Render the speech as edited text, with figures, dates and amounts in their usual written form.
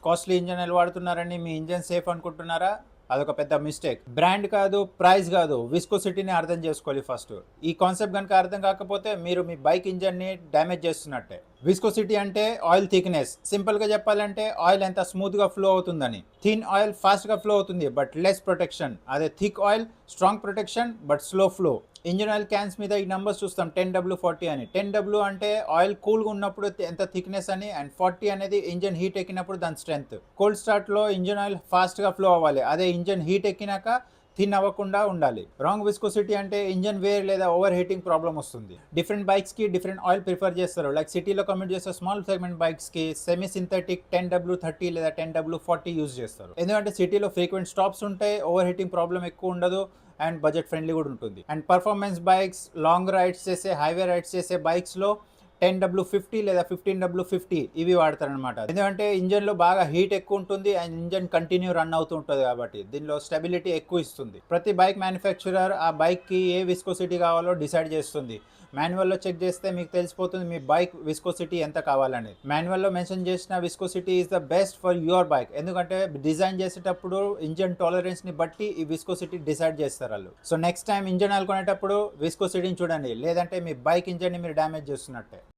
Costly engine oil వాడుతున్నారని మీ engine safe అనుకుంటున్నారా? అదొక పెద్ద మిస్టేక్. బ్రాండ్ కాదు, ప్రైస్ కాదు, విస్కోసిటీని అర్థం చేసుకోవాలి ఫస్ట్. ఈ కాన్సెప్ట్ కనుక అర్థం కాకపోతే మీరు మీ బైక్ ఇంజన్ని డ్యామేజ్ చేస్తున్నట్టే. విస్కోసిటీ అంటే ఆయిల్ థిక్నెస్. సింపుల్గా చెప్పాలంటే ఆయిల్ ఎంత స్మూత్గా ఫ్లో అవుతుందని. థిన్ ఆయిల్ ఫాస్ట్గా ఫ్లో అవుతుంది బట్ లెస్ ప్రొటెక్షన్. అదే thick oil strong protection but slow flow. Engine oil cans మీద ఈ నెంబర్స్ చూస్తాం 10W40 అని. 10W అంటే ఆయిల్ కూల్గా ఉన్నప్పుడు ఎంత థిక్నెస్ అని, అండ్ 40 అనేది ఇంజన్ హీట్ ఎక్కినప్పుడు దాని స్ట్రెంత్. కోల్డ్ స్టార్ట్లో ఇంజిన్ ఆయిల్ ఫాస్ట్గా ఫ్లో అవ్వాలి, అదే ఇంజన్ హీట్ ఎక్కినాక థిన్ అవ్వకుండా ఉండాలి. రాంగ్ విస్కోసిటీ అంటే ఇంజన్ వేర్ లేదా ఓవర్ హీటింగ్ ప్రాబ్లం వస్తుంది. డిఫరెంట్ బైక్స్కి డిఫరెంట్ ఆయిల్ ప్రిఫర్ చేస్తారు. లైక్ సిటీలో కమ్యూట్ చేసే స్మాల్ సెగ్మెంట్ బైక్స్కి సెమీ సింథటిక్ 10W30 లేదా 10W40 యూజ్ చేస్తారు. ఎందుకంటే సిటీలో ఫ్రీక్వెంట్ స్టాప్స్ ఉంటాయి, ఓవర్ హీటింగ్ ప్రాబ్లం ఎక్కువ ఉండదు, అండ్ బడ్జెట్ ఫ్రెండ్లీ కూడా ఉంటుంది. And performance bikes, long rides చేసే, హైవే రైడ్స్ చేసే బైక్స్లో 10W50 లేదా 15W50 ఇవి వాడతారనమాట. ఎందుకంటే ఇంజన్లో బాగా హీట్ ఎక్కువ ఉంటుంది అండ్ ఇంజన్ కంటిన్యూ రన్ అవుతూ ఉంటుంది కాబట్టి దీనిలో స్టెబిలిటీ ఎక్కువ ఇస్తుంది. ప్రతి బైక్ మ్యానుఫ్యాక్చరర్ ఆ బైక్కి ఏ విస్కోసిటీ కావాలో డిసైడ్ చేస్తుంది. మాన్యువల్లో చెక్ చేస్తే మీకు తెలిసిపోతుంది మీ బైక్ విస్కోసిటీ ఎంత కావాలని. మాన్యువల్లో మెన్షన్ చేసిన viscosity is the best for your bike. ఎందుకంటే డిజైన్ చేసేటప్పుడు ఇంజన్ టాలరెన్స్ని బట్టి ఈ విస్కోసిటీ డిసైడ్ చేస్తారు వాళ్ళు. So next time engine oil కొనేటప్పుడు విస్కోసిటీని చూడండి, లేదంటే మీ బైక్ ఇంజన్ని మీరు డ్యామేజ్ చేస్తున్నట్టే.